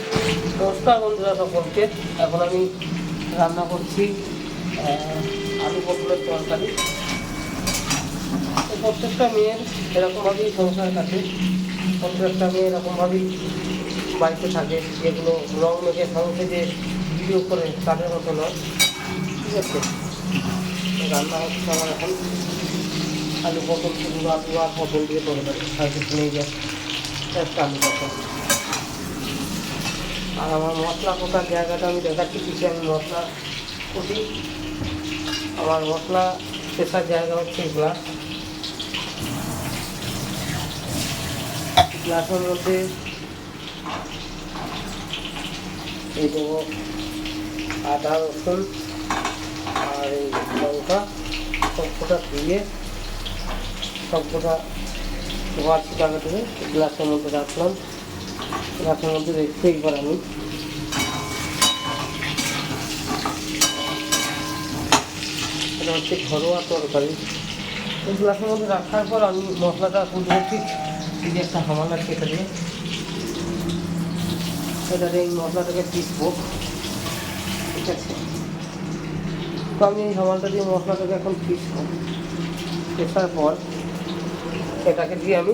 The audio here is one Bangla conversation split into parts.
নমস্কার বন্ধুরা সকলকে। এখন আমি রান্না করছি আলু পটলের তরকারি। প্রত্যেকটা মেয়ের এরকমভাবেই সংসার কাটে, প্রত্যেকটা মেয়ে এরকমভাবেই বাড়িতে থাকে, যেগুলো রং মেখে সংসে যে ভিডিও করে তাদের মতো নয়। ঠিক আছে, রান্না হচ্ছে আমার এখন আলু পটল, শুধু আলু আর পটল দিয়ে তরকারি, আর কিছু নেই, যা একটা আলু পটল। আর আমার মশলা কোটার জায়গাটা আমি দেখাচ্ছি কিছু। আমি মশলা কুটি, আমার মশলা পেশার জায়গা হচ্ছে গ্লাসের মধ্যে এই দেবো আদা রসুন আর এই লঙ্কা, সবকটা ধুয়ে সবকটা ধোয়াচ্ছি জায়গা থেকে গ্লাসের মধ্যে রাখলাম। গ্লাসের মধ্যে রেখে এইবার আমি এটা হচ্ছে ঘরোয়া তরকারি। এই গ্লাসের মধ্যে রাখার পর আমি মশলাটা কুচি, এই যে একটা হামাল আছে এটা দিয়ে, এই মশলাটাকে পিসবো। ঠিক আছে, তো আমি এই হামালটা দিয়ে মশলাটাকে এখন পিসবো। পেশার পর এটাকে দিয়ে আমি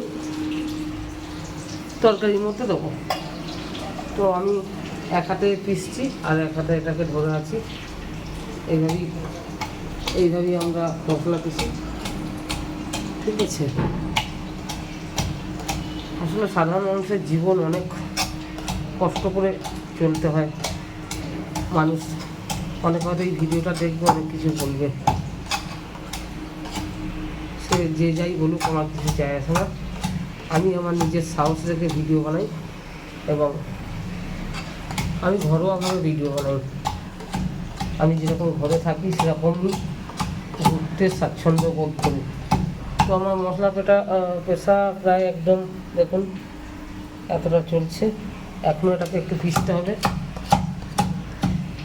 তরকারির মধ্যে দেবো। তো আমি এক হাতে পিসছি আর এক হাতে এটাকে ধরে আছি। এইভাবেই আমরা মশলা পিসি। ঠিক আছে, আসলে সাধারণ মানুষের জীবন অনেক কষ্ট করে চলতে হয়। মানুষ অনেক হয়তো এই ভিডিওটা দেখবে, অনেক কিছু বলবে, সে যে যাই বলুক আমার কিছু চাই আসে না। আমি আমার নিজের সাহস রেখে ভিডিও বানাই এবং আমি ঘরোয়াভাবে ভিডিও বানাই। আমি যেরকম ঘরে থাকি সেরকমই ঘুরতে স্বাচ্ছন্দ্য বোধ করি। তো আমার মশলা পেশা প্রায় একদম দেখুন এতটা চলছে। এখনও এটাকে একটু পিসতে হবে।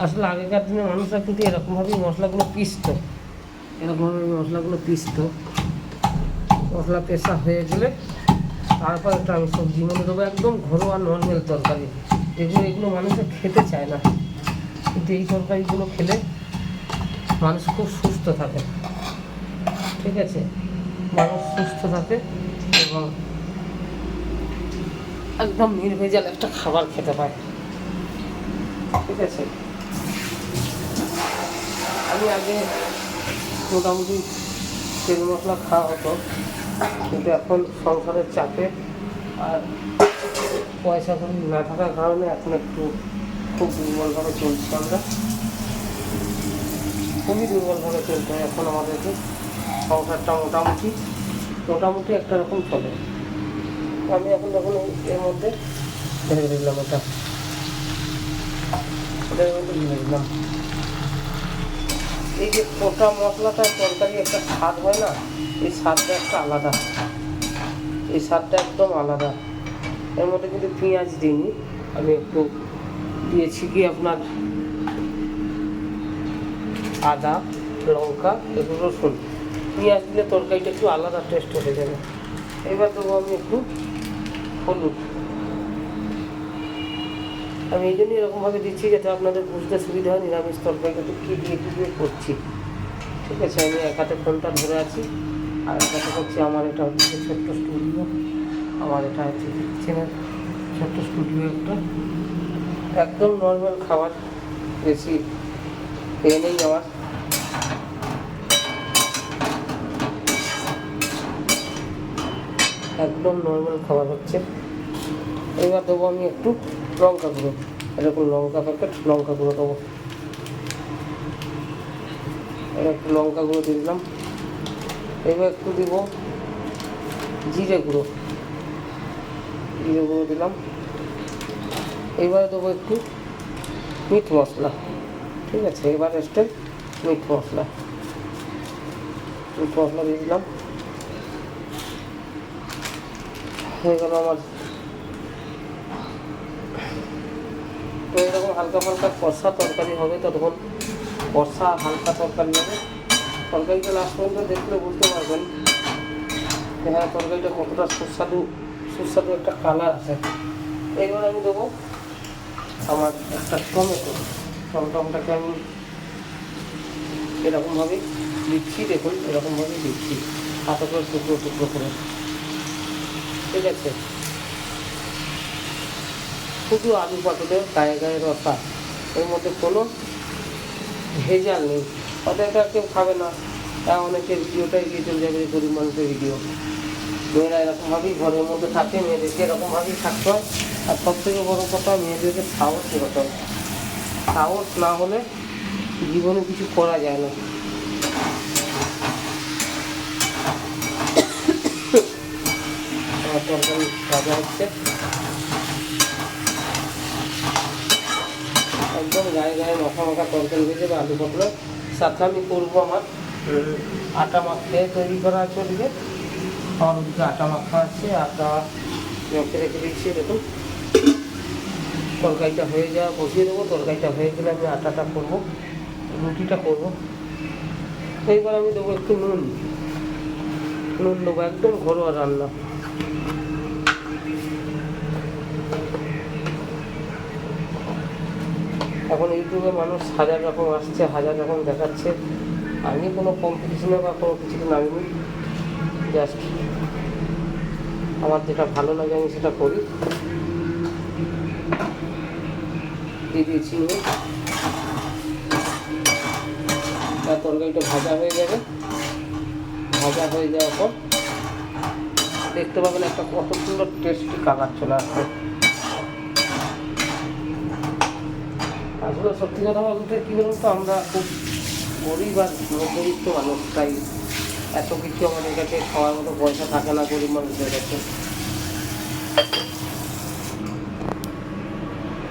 আসলে আগেকার দিনে মানুষরা কিন্তু এরকমভাবেই মশলাগুলো পিসতো, মশলা পেশা হয়ে গেলে তারপর একটা আমি সবজি মনে দেবো, একদম ঘরোয়া নর্মাল তরকারি। এগুলো মানুষে খেতে চায় না, কিন্তু এই তরকারিগুলো খেলে মানুষ খুব সুস্থ থাকে। ঠিক আছে, মানুষ সুস্থ থাকে এবং একদম নির্ভেজাল একটা খাবার খেতে পায়। ঠিক আছে, আমি আগে মোটামুটি তেল মশলা খাওয়া হতো, কিন্তু এখন সংসারের চাপে আর পয়সা করি না থাকার কারণে এখন একটু খুব দুর্বলভাবে চলছি। আমরা খুবই দুর্বলভাবে চলতে হয় এখন আমাদেরকে। সংসারটা মোটামুটি একটা রকম চলে। আমি এখন দেখুন এর মধ্যে ঢেলে দিলাম, ওটার মধ্যে ঢেলে দিলাম। এই যে গোটা মশলাটার তরকারি একটা স্বাদ হয় না, এই স্বাদটা একটা আলাদা, এই স্বাদটা একদম আলাদা। এর মধ্যে কিন্তু পেঁয়াজ দিইনি, আমি একটু দিয়েছি কি আপনার আদা, লঙ্কা একটু রসুন। পেঁয়াজ দিলে তরকারিটা একটু আলাদা টেস্ট হয়ে যাবে। এবার দেবো আমি একটু হলুদ। আমি এই জন্যই এরকমভাবে দিচ্ছি যাতে আপনাদের বুঝতে সুবিধা হয় নিরামিষ তরকারিটা কী দিয়ে করছি। ঠিক আছে, আমি এক হাতে ফোনটা ধরে আছি আর এক হাতে করছি। আমার এটা হচ্ছে ছোট্ট স্টুডিও, আমার এটা হচ্ছে কিচেনের ছোট্ট স্টুডিও একটা। একদম নর্মাল খাবার, বেশি এ নেই আমার। একদম নর্মাল খাবার হচ্ছে। এবার দেবো আমি একটু লঙ্কা গুঁড়ো, এরকম লঙ্কা প্যাকেট লঙ্কা গুঁড়ো দেবো। এবার একটু লঙ্কা গুঁড়ো দিয়ে দিলাম। এবার একটু দিব জিরে গুঁড়ো দিলাম। এবারে দেবো একটু মিট মশলা। ঠিক আছে, এবার এসে মিট মশলা দিয়ে দিলাম। হয়ে গেল আমার। তো এরকম হালকা ফালকা কষা তরকারি হবে, ততক্ষণ কষা হালকা তরকারি হবে। তরকারিটা লাস্ট পর্যন্ত দেখলে বুঝতে পারবেন যে হ্যাঁ তরকারিটা কতটা সুস্বাদু একটা কালার আছে। এইবার আমি দেবো আমার একটা টমেটোটাকে আমি এরকমভাবে দিচ্ছি, দেখুন এরকমভাবে দিচ্ছি, হাতে করে টুকরো টুকরো করে, ঠিক আছে। শুধু আলু পটলের গায়ে গায়ে রসা, এর মধ্যে কোনো ভেজাল নেই। অতএব আর কেউ খাবে না, অনেকের ভিডিওটাই দিয়ে চলে যাবে, গরিব মানুষের ভিডিও। মেয়েরা এরকমভাবেই ঘরের মধ্যে থাকে, মেয়েদেরকে এরকমভাবেই থাকতে হয়। আর সব থেকে বড়ো কথা, মেয়েদেরকে সাহস দেখাতে হয়। সাহস না হলে জীবনে কিছু করা যায় না। আমার তরকারি ভাজা হচ্ছে, একদম গায়ে গায়ে মাখা মাখা তরকারি হয়ে যাবে আলু পটলের সাথে। আমি করবো আমার আটা মাখতে তৈরি করা আছে ওদিকে, আমার ওদিকে আটা মাখা আছে, আটা মেখে রেখে দিচ্ছি। দেখুন তরকারিটা হয়ে যাওয়া বসিয়ে দেবো, তরকারিটা হয়ে গেলে আমি আটাটা করবো, রুটিটা করবো। এইবার আমি দেবো একটু নুন দেবো, একদম ঘরোয়া রান্না। এখন ইউটিউবে মানুষ হাজার রকম আসছে, হাজার রকম দেখাচ্ছে। আমি কোনো কম্পিটিশনে বা কোনো কিছুতে নামিনি, জাস্ট আমার যেটা ভালো লাগে আমি সেটা করি। দিয়ে দিয়েছি নুন, তার তরকারিটা ভাজা হয়ে যাবে। ভাজা হয়ে যাওয়ার পর দেখতে পাবেন একটা কত সুন্দর টেস্টি কালার চলে আসবে। আসলে সত্যি কথা বলতে কী বলুন তো, আমরা খুব গরিব আর মধ্যবিত্ত মানুষ, তাই এত কিছু আমাদের কাছে খাওয়ার মতো পয়সা থাকে না গরিব মানুষদের কাছে।